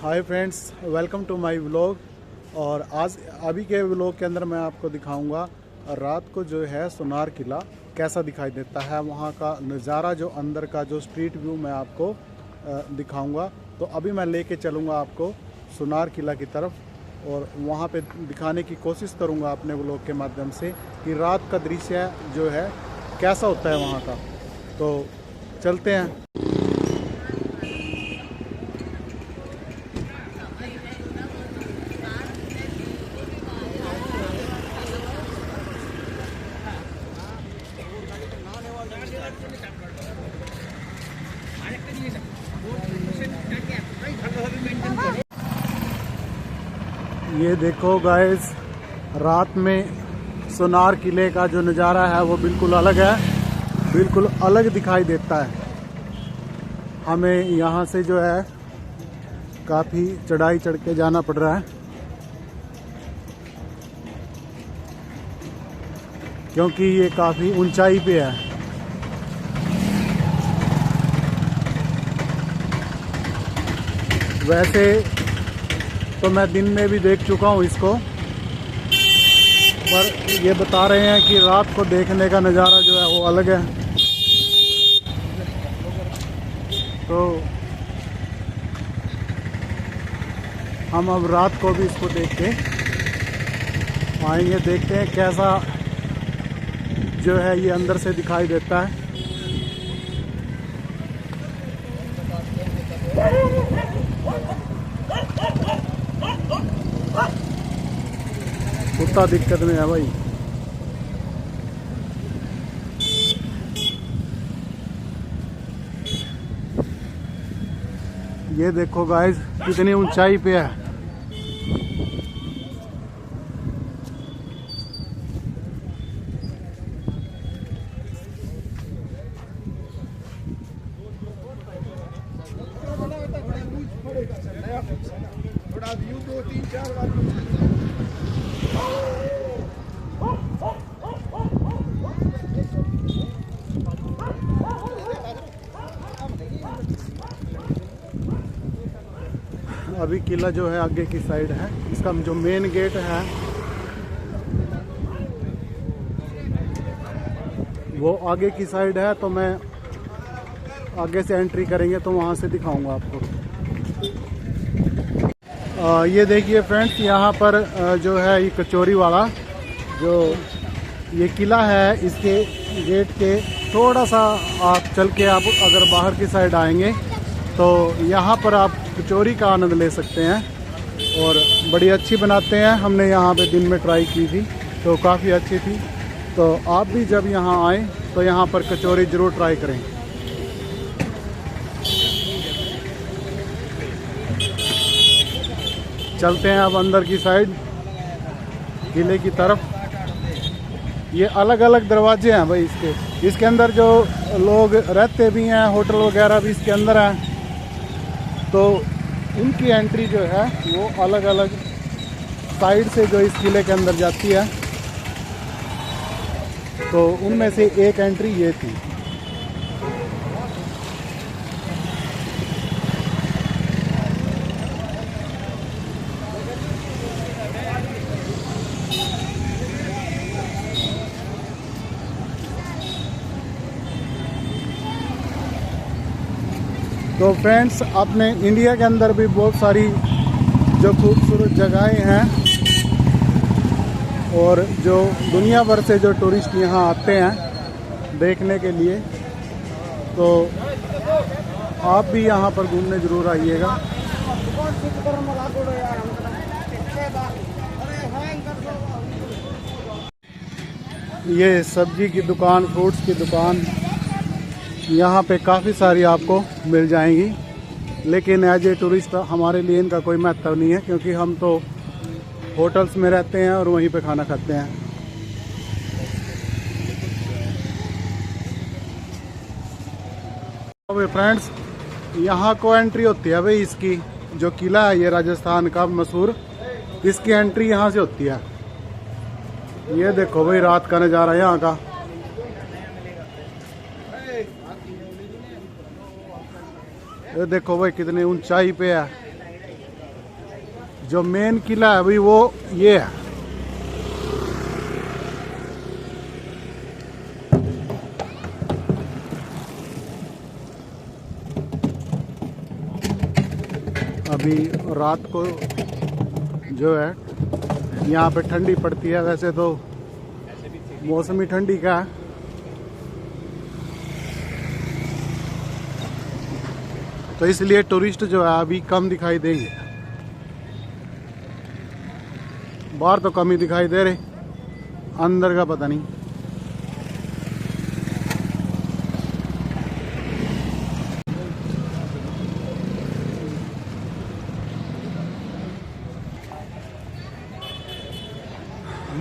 Hi friends, welcome to my vlog. और आज अभी के व्लॉग के अंदर मैं आपको दिखाऊंगा रात को जो है सोनार किला कैसा दिखाई देता है, वहाँ का नज़ारा, जो अंदर का जो स्ट्रीट व्यू मैं आपको दिखाऊंगा। तो अभी मैं लेके चलूँगा आपको सोनार किला की तरफ और वहाँ पे दिखाने की कोशिश करूँगा अपने व्लॉग के माध्यम से कि रात का दृश्य जो है कैसा होता है वहाँ का। तो चलते हैं। ये देखो गाइस, रात में सोनार किले का जो नज़ारा है वो बिल्कुल अलग है, बिल्कुल अलग दिखाई देता है। हमें यहाँ से जो है काफ़ी चढ़ाई चढ़ के जाना पड़ रहा है, क्योंकि ये काफ़ी ऊंचाई पे है। वैसे तो मैं दिन में भी देख चुका हूँ इसको, पर ये बता रहे हैं कि रात को देखने का नज़ारा जो है वो अलग है। तो हम अब रात को भी इसको देख के आएंगे, देखते हैं कैसा जो है ये अंदर से दिखाई देता है। कुत्ता दिक्कत में है भाई। ये देखो गाइस, कितनी ऊंचाई पे है। थोड़ा व्यू 2-3-4 बार। अभी किला जो है आगे की साइड है, इसका जो मेन गेट है वो आगे की साइड है। तो मैं आगे से एंट्री करेंगे तो वहाँ से दिखाऊंगा आपको। ये देखिए फ्रेंड्स, यहाँ पर जो है ये कचौरी वाला जो ये किला है, इसके गेट के थोड़ा सा आप चल के आप अगर बाहर की साइड आएंगे तो यहाँ पर आप कचौरी का आनंद ले सकते हैं और बड़ी अच्छी बनाते हैं। हमने यहाँ पे दिन में ट्राई की थी तो काफ़ी अच्छी थी। तो आप भी जब यहाँ आएँ तो यहाँ पर कचौरी ज़रूर ट्राई करें। चलते हैं अब अंदर की साइड किले की तरफ। ये अलग अलग दरवाजे हैं भाई इसके अंदर जो लोग रहते भी हैं, होटल वगैरह भी इसके अंदर हैं, तो उनकी एंट्री जो है वो अलग अलग साइड से जो इस किले के अंदर जाती है। तो उनमें से एक एंट्री ये थी। तो फ्रेंड्स, अपने इंडिया के अंदर भी बहुत सारी जो खूबसूरत जगहें हैं और जो दुनिया भर से जो टूरिस्ट यहाँ आते हैं देखने के लिए, तो आप भी यहाँ पर घूमने ज़रूर आइएगा। ये सब्जी की दुकान, फ्रूट्स की दुकान यहाँ पे काफ़ी सारी आपको मिल जाएंगी, लेकिन एज ए टूरिस्ट हमारे लिए इनका कोई महत्व नहीं है, क्योंकि हम तो होटल्स में रहते हैं और वहीं पे खाना खाते हैं। तो फ्रेंड्स, यहाँ को एंट्री होती है भाई, इसकी जो किला है ये राजस्थान का मशहूर, इसकी एंट्री यहाँ से होती है। ये देखो भाई रात का नज़ारा यहाँ का। ये देखो भाई कितनी ऊंचाई पे है। जो मेन किला है अभी वो ये है। अभी रात को जो है यहाँ पे ठंडी पड़ती है, वैसे तो मौसम ही ठंडी का है। तो इसलिए टूरिस्ट जो है अभी कम दिखाई देंगे। बाहर तो कम ही दिखाई दे रहे, अंदर का पता नहीं।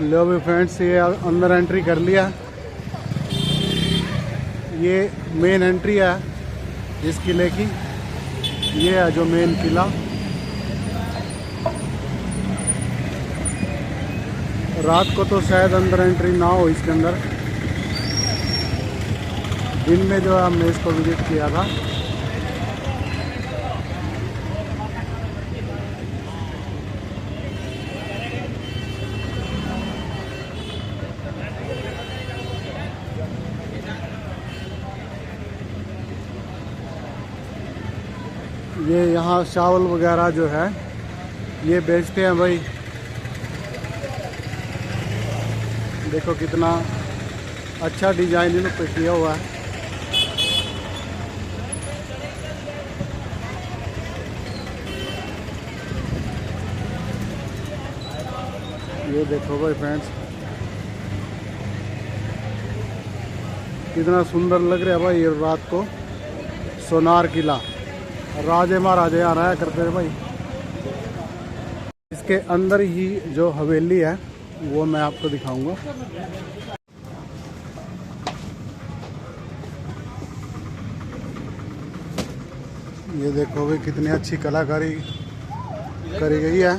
लो भी फ्रेंड्स, ये अंदर एंट्री कर लिया। ये मेन एंट्री है इस किले की। ये है जो मेन किला। रात को तो शायद अंदर एंट्री ना हो इसके अंदर। दिन में जो है हमने इसको विजिट किया था। ये यहाँ चावल वगैरह जो है ये बेचते हैं भाई। देखो कितना अच्छा डिजाइन इन पे किया हुआ है। ये देखो भाई फ्रेंड्स, कितना सुंदर लग रहा है भाई। ये रात को सोनार किला, राजे महाराजे यहाँ रहा करते थे भाई। इसके अंदर ही जो हवेली है वो मैं आपको दिखाऊंगा। ये देखो भाई कितनी अच्छी कलाकारी करी गई है।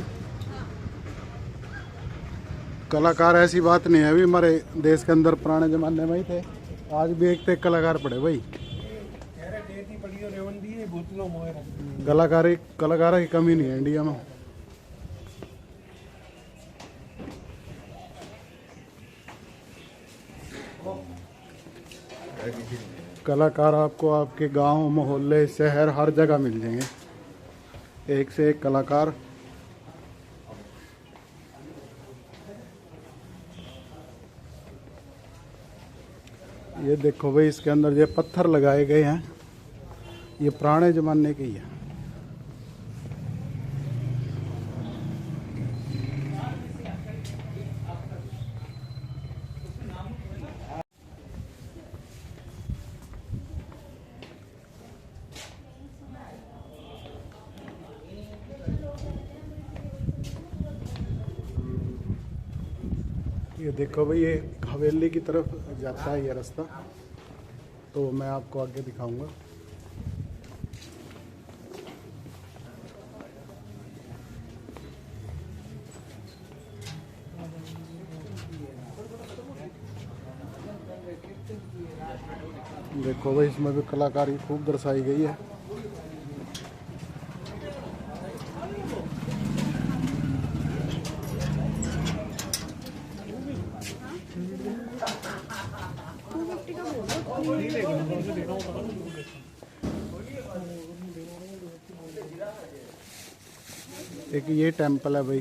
कलाकार ऐसी बात नहीं है, अभी हमारे देश के अंदर पुराने जमाने में ही थे, आज भी एक तो एक कलाकार पड़े भाई। कलाकारों की कमी नहीं है इंडिया में। कलाकार आपको आपके गांव, मोहल्ले, शहर हर जगह मिल जाएंगे, एक से एक कलाकार। ये देखो भाई, इसके अंदर ये पत्थर लगाए गए हैं, ये पुराने जमाने के ही है। ये देखो भाई, ये हवेली की तरफ जाता है ये रास्ता, तो मैं आपको आगे दिखाऊंगा। देखो भाई, इसमें भी कलाकारी खूब दर्शाई गई है। एक ये टेंपल है भाई,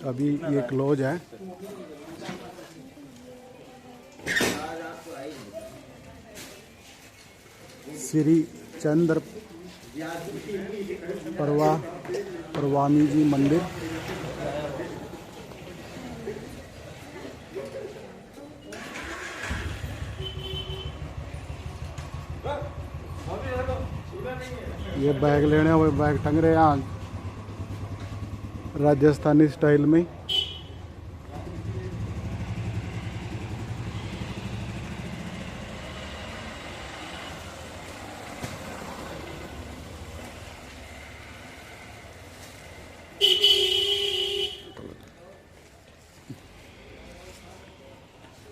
अभी ये क्लोज है। श्री चंद्र परवामी जी मंदिर। ये बैग लेने हुए बैग टंग रहे हैं यहाँ राजस्थानी स्टाइल में।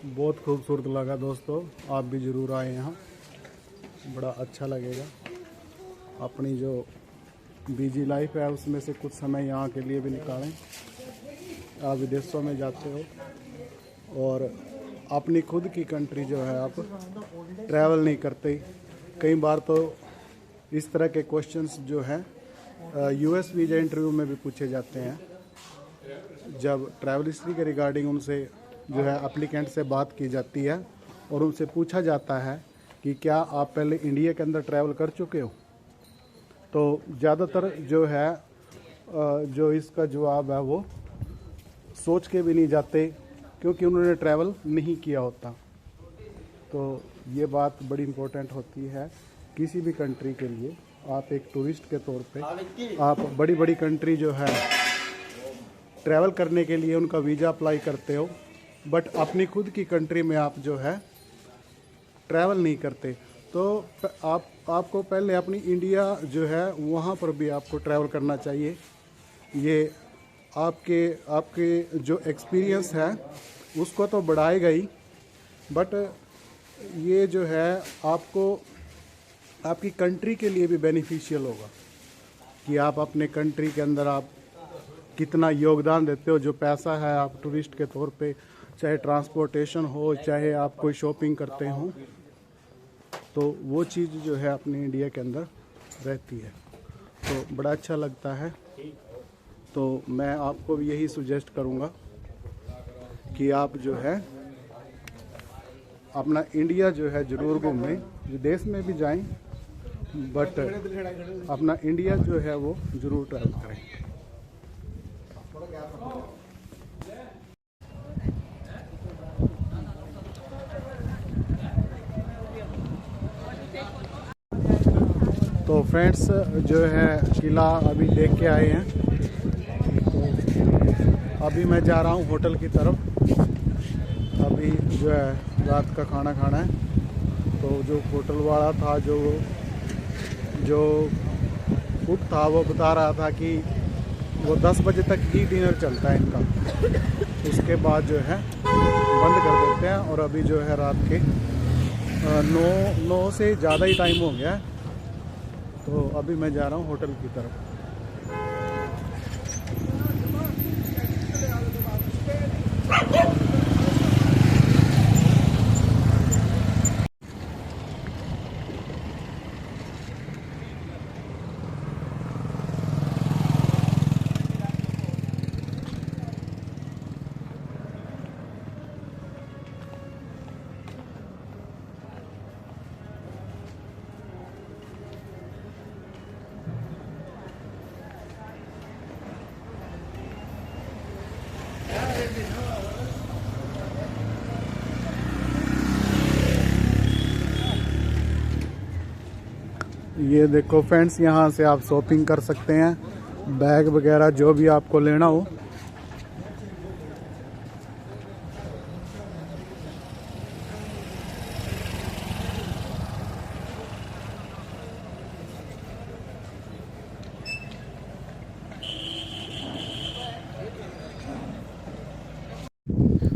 बहुत खूबसूरत लगा दोस्तों, आप भी ज़रूर आए यहाँ, बड़ा अच्छा लगेगा। अपनी जो बिजी लाइफ है उसमें से कुछ समय यहाँ के लिए भी निकालें। आप विदेशों में जाते हो और अपनी खुद की कंट्री जो है आप ट्रैवल नहीं करते। कई बार तो इस तरह के क्वेश्चंस जो हैं यूएस वीज़ा इंटरव्यू में भी पूछे जाते हैं। जब ट्रैवल हिस्ट्री के रिगार्डिंग उनसे जो है एप्लीकेंट से बात की जाती है और उनसे पूछा जाता है कि क्या आप पहले इंडिया के अंदर ट्रैवल कर चुके हो, तो ज़्यादातर जो है जो इसका जवाब है वो सोच के भी नहीं जाते, क्योंकि उन्होंने ट्रैवल नहीं किया होता। तो ये बात बड़ी इम्पोर्टेंट होती है किसी भी कंट्री के लिए। आप एक टूरिस्ट के तौर पे आप बड़ी बड़ी कंट्री जो है ट्रैवल करने के लिए उनका वीज़ा अप्लाई करते हो, बट अपनी खुद की कंट्री में आप जो है ट्रैवल नहीं करते। तो आपको पहले अपनी इंडिया जो है वहाँ पर भी आपको ट्रैवल करना चाहिए। ये आपके जो एक्सपीरियंस है उसको तो बढ़ाएगा ही, बट ये जो है आपको आपकी कंट्री के लिए भी बेनिफिशियल होगा कि आप अपने कंट्री के अंदर आप कितना योगदान देते हो। जो पैसा है आप टूरिस्ट के तौर पे, चाहे ट्रांसपोर्टेशन हो, चाहे आप कोई शॉपिंग करते हो, तो वो चीज़ जो है अपने इंडिया के अंदर रहती है। तो बड़ा अच्छा लगता है। तो मैं आपको भी यही सुजेस्ट करूँगा कि आप जो है अपना इंडिया जो है ज़रूर घूमें, विदेश में भी जाएं, बट अपना इंडिया जो है वो ज़रूर ट्रैवल करें। तो फ्रेंड्स जो है किला अभी देख के आए हैं। तो अभी मैं जा रहा हूँ होटल की तरफ। अभी जो है रात का खाना खाना है। तो जो होटल वाला था जो कुक था वो बता रहा था कि वो 10 बजे तक ही डिनर चलता है इनका, उसके बाद जो है बंद कर देते हैं। और अभी जो है रात के 9 से ज़्यादा ही टाइम हो गया है। तो अभी मैं जा रहा हूँ होटल की तरफ। ये देखो फ्रेंड्स, यहाँ से आप शॉपिंग कर सकते हैं, बैग वगैरह जो भी आपको लेना हो।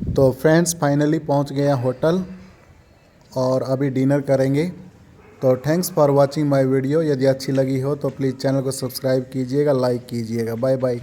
तो फ्रेंड्स फाइनली पहुँच गए हैं होटल और अभी डिनर करेंगे। तो thanks for watching my video. यदि अच्छी लगी हो तो प्लीज़ चैनल को सब्सक्राइब कीजिएगा, लाइक कीजिएगा। Bye bye.